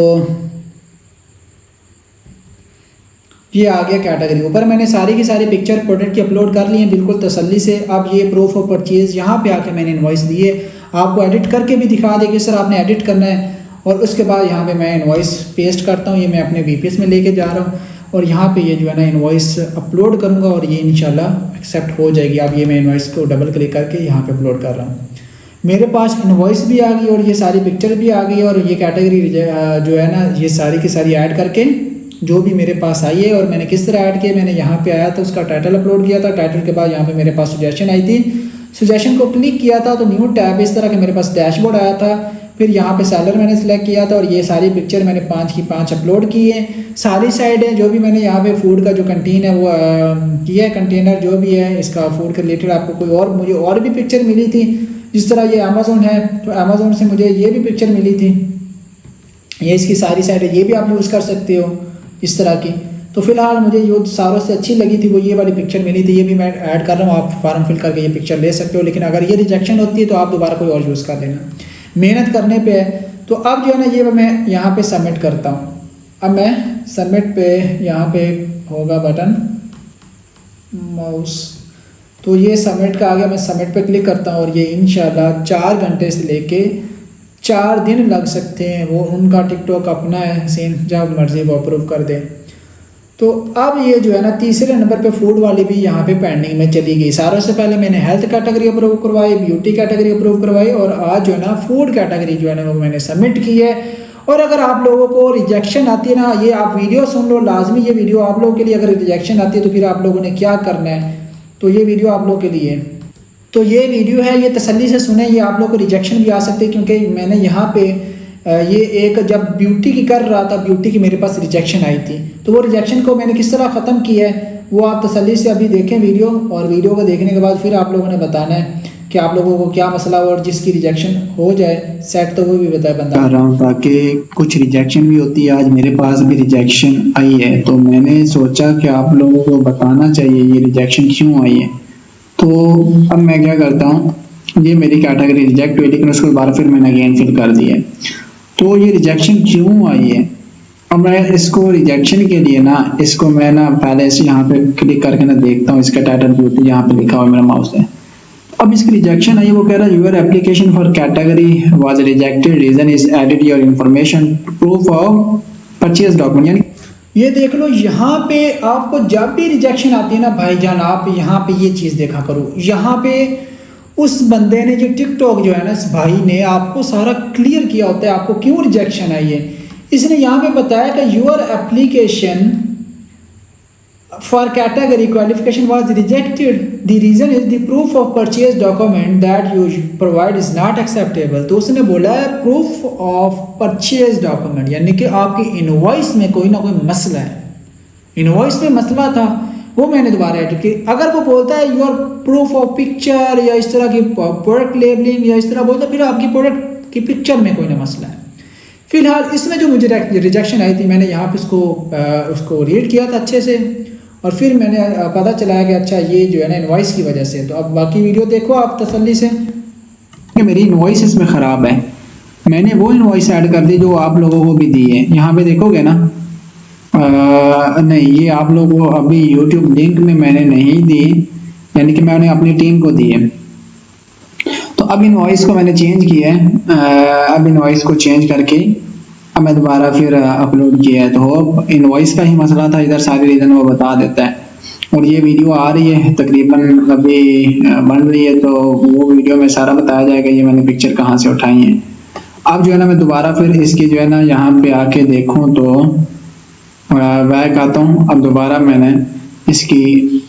ये आ गया कैटेगरी। ऊपर मैंने सारी की सारी पिक्चर प्रोडक्ट की अपलोड कर ली है बिल्कुल तसल्ली से। अब ये प्रूफ ऑफ परचेज यहाँ पे आके मैंने इनवॉइस दी है। आपको एडिट करके भी दिखा दे कि सर आपने एडिट करना है। और उसके बाद यहाँ पे मैं इनवॉइस पेस्ट करता हूँ। ये मैं अपने VPS में लेके जा रहा हूँ और यहाँ पे ये जो है ना इनवॉइस अपलोड करूँगा और ये इंशाल्लाह एक्सेप्ट हो जाएगी। अब ये मैं इनवॉइस को डबल क्लिक करके यहाँ पे अपलोड कर रहा हूँ। मेरे पास इनवॉइस भी आ गई और ये सारी पिक्चर भी आ गई और ये कैटेगरी जो है ना ये सारी की सारी ऐड करके जो भी मेरे पास आई है। और मैंने किस तरह ऐड किया, मैंने यहाँ पे आया था उसका टाइटल अपलोड किया था। टाइटल के बाद यहाँ पे मेरे पास सजेशन आई थी, सजेशन को क्लिक किया था तो न्यू टैब इस तरह के मेरे पास डैशबोर्ड आया था। फिर यहाँ पे सेलर मैंने सेलेक्ट किया था और ये सारी पिक्चर मैंने 5 की 5 अपलोड की है। सारी साइड है जो भी मैंने यहाँ पे फूड का जो कंटेन है वो किया है, कंटेनर जो भी है इसका फूड के रिलेटेड। आपको कोई और मुझे और भी पिक्चर मिली थी, जिस तरह ये अमेज़ोन है तो अमेज़ोन से मुझे ये भी पिक्चर मिली थी। ये इसकी सारी साइड है, ये भी आप यूज़ कर सकते हो इस तरह की। तो फिलहाल मुझे जो सारों से अच्छी लगी थी वो ये वाली पिक्चर मिली थी, ये भी मैं ऐड कर रहा हूँ। आप फॉर्म फिल करके ये पिक्चर ले सकते हो, लेकिन अगर ये रिजेक्शन होती है तो आप दोबारा कोई और यूज़ कर लेना, मेहनत करने पे है। तो अब जो है ना ये मैं यहाँ पे सबमिट करता हूँ। अब मैं सबमिट पे यहाँ पे होगा बटन माउस, तो ये सबमिट का आ गया। मैं सबमिट पे क्लिक करता हूँ और ये इंशाल्लाह 4 घंटे से लेके 4 दिन लग सकते हैं। वो उनका टिकटॉक अपना है सीन, जब मर्जी वो अप्रूव कर दे। तो अब ये जो है ना तीसरे नंबर पे फूड वाली भी यहाँ पे पेंडिंग में चली गई। सारों से पहले मैंने हेल्थ कैटेगरी अप्रूव करवाई, ब्यूटी कैटेगरी अप्रूव करवाई और आज जो है ना फूड कैटेगरी जो है ना वो मैंने सबमिट की है। और अगर आप लोगों को रिजेक्शन आती है ना, ये आप वीडियो सुन लो लाजमी, ये वीडियो आप लोगों के लिए। अगर रिजेक्शन आती है तो फिर आप लोगों ने क्या करना है, तो ये वीडियो आप लोगों के लिए। तो ये वीडियो है, ये तसल्ली से सुने, ये आप लोग को रिजेक्शन भी आ सकते हैं क्योंकि मैंने यहाँ पे ये एक जब ब्यूटी की कर रहा था, ब्यूटी की मेरे पास रिजेक्शन आई थी, तो वो रिजेक्शन को मैंने किस तरह ख़त्म किया है वो आप तसल्ली से अभी देखें वीडियो, और वीडियो को देखने के बाद फिर आप लोगों ने बताना है कि आप लोगों को क्या मसला हो, और जिसकी रिजेक्शन हो जाए सेट तो वो भी बताए बंदा। कर रहा हूँ ताकि कुछ रिजेक्शन भी होती है, आज मेरे पास भी रिजेक्शन आई है तो मैंने सोचा कि आप लोगों को बताना चाहिए ये रिजेक्शन क्यों आई है। तो अब मैं क्या करता हूँ, ये मेरी कैटेगरी रिजेक्ट हुई लेकिन उसको दोबारा फिर मैंने अगेन फिल कर दिया। तो ये रिजेक्शन क्यों आई है, अब मैं इसको रिजेक्शन के लिए ना, इसको मैं ना पहले से यहाँ पे क्लिक करके ना देखता हूँ, इसका टाइटल ब्यूटी यहाँ पे लिखा हुआ मेरा माउस है। अब इसकी रिजेक्शन आई, वो कह रहा है your application for category was rejected, reason is edit your information proof of purchase document. यानी ये देख लो, यहाँ पे आपको जब भी रिजेक्शन आती है ना भाईजान, आप यहाँ पे ये चीज़ देखा करो, यहाँ पे उस बंदे ने जो टिकटॉक जो है ना, इस भाई ने आपको सारा क्लियर किया होता है आपको क्यों रिजेक्शन आई है। इसने यहाँ पे बताया कि your application for category qualification was rejected, the reason is the proof of purchase document that you provide is not acceptable. तो उसने बोला है प्रूफ ऑफ परचेज डॉक्यूमेंट, यानी कि आपकी इनवॉइस में कोई ना कोई मसला है, इनवॉइस में मसला था वो मैंने दोबारा एडिट की। अगर वो बोलता है योर प्रूफ ऑफ पिक्चर या इस तरह की प्रोडक्ट लेबलिंग या इस तरह बोलता है, फिर आपकी प्रोडक्ट की पिक्चर में कोई ना मसला है। फिलहाल इसमें जो मुझे रिजेक्शन आई थी, मैंने यहाँ पे उसको रीड किया था अच्छे से, और फिर मैंने पता चला कि अच्छा ये जो है ना इनवॉइस की वजह से। तो अब बाकी वीडियो देखो आप तसल्ली से। मेरी इनवॉइस इसमें ख़राब है, मैंने वो इनवॉइस ऐड कर दी जो आप लोगों को भी दी है। यहाँ पे देखोगे ना, नहीं ये आप लोगों को अभी यूट्यूब लिंक में मैंने नहीं दी, यानी कि मैंने अपनी टीम को दी है। तो अब इनवॉइस को मैंने चेंज किया है, अब इनवॉइस को चेंज करके अब मैं दोबारा फिर अपलोड किया है। तो इनवॉइस का ही मसला था, इधर सारी रीज़न वो बता देता है। और ये वीडियो आ रही है तकरीबन अभी बन रही है, तो वो वीडियो में सारा बताया जाएगा ये मैंने पिक्चर कहाँ से उठाई है। अब जो है ना मैं दोबारा फिर इसकी जो है ना यहाँ पे आके देखूँ तो बैक आता हूँ। अब दोबारा मैंने इसकी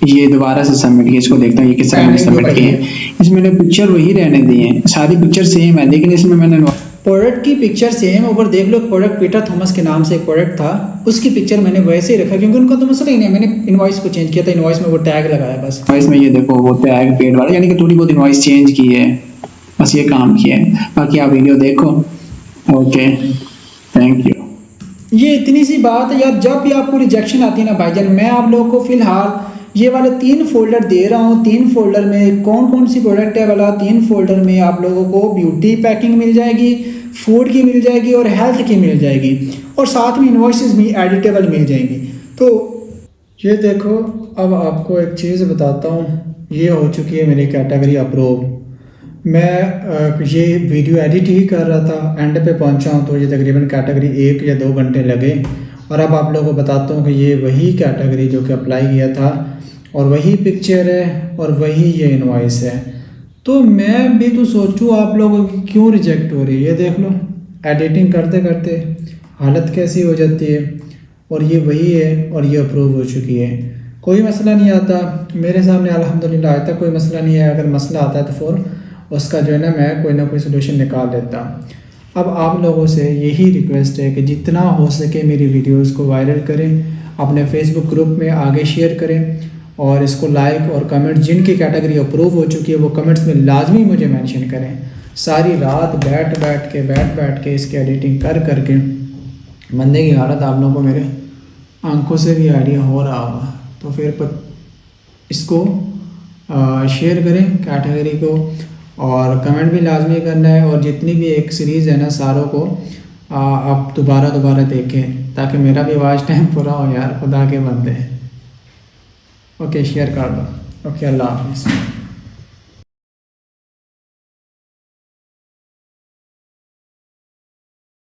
ये दोबारा से सबमिट की, इसको देखता हूँ ये किस तरह मैंने सबमिट की है। इसमें मैंने पिक्चर वही रहने दी है, सारी पिक्चर सेम है, लेकिन इसमें मैंने प्रोडक्ट की पिक्चर सेम, ऊपर देख लो प्रोडक्ट पीटर थॉमस के नाम से एक प्रोडक्ट था, उसकी पिक्चर मैंने वैसे ही रखा क्योंकि उनका तो मसला ही नहीं, मैंने इनवॉइस को चेंज किया था, इनवॉइस में वो टैग लगाया बस। इनवॉइस में ये देखो वो टैग पेड वाला, यानी कि थोड़ी बहुत इनवॉइस चेंज की है, बस ये काम किया है। बाकी आप वीडियो देखो। Okay, thank you. ये इतनी सी बात है यार, जब भी आपको रिजेक्शन आती है ना भाईजान, मैं आप लोगों को फिलहाल ये वाले 3 फोल्डर दे रहा हूँ। 3 फोल्डर में कौन कौन सी प्रोडक्ट है वाला, 3 फोल्डर में आप लोगों को ब्यूटी पैकिंग मिल जाएगी, फूड की मिल जाएगी और हेल्थ की मिल जाएगी, और साथ में इनवॉइसेस भी एडिटेबल मिल जाएंगी। तो ये देखो, अब आपको एक चीज़ बताता हूँ, ये हो चुकी है मेरी कैटेगरी अप्रूव। मैं ये वीडियो एडिट ही कर रहा था, एंड पे पहुँचा हूँ, तो ये तकरीबन कैटेगरी 1 या 2 घंटे लगे। और अब आप लोगों को बताता हूँ कि ये वही कैटेगरी जो कि अप्लाई किया था, और वही पिक्चर है और वही ये इनवॉइस है। तो मैं भी तो सोचूं आप लोगों की क्यों रिजेक्ट हो रही है। ये देख लो, एडिटिंग करते करते हालत कैसी हो जाती है, और ये वही है और ये अप्रूव हो चुकी है। कोई मसला नहीं आता मेरे सामने, अल्हम्दुलिल्लाह आज तक कोई मसला नहीं है। अगर मसला आता है तो फ़ौर उसका जो है ना कोई ना कोई सलूशन निकाल देता। अब आप लोगों से यही रिक्वेस्ट है कि जितना हो सके मेरी वीडियोज़ को वायरल करें, अपने फेसबुक ग्रुप में आगे शेयर करें, और इसको लाइक और कमेंट, जिनकी कैटेगरी अप्रूव हो चुकी है वो कमेंट्स में लाजमी मुझे मेंशन करें। सारी रात बैठ के इसकी एडिटिंग कर करके बंदे की हालत आप लोगों को मेरे आंखों से भी आइडिया हो रहा होगा। तो फिर इसको शेयर करें कैटेगरी को, और कमेंट भी लाजमी करना है, और जितनी भी एक सीरीज़ है ना सारों को आप दोबारा देखें ताकि मेरा भी वॉच टाइम पूरा हो यार, खुदा के बंदे। ओके, शेयर कर दो। ओके, अल्लाह हाफ़िज़।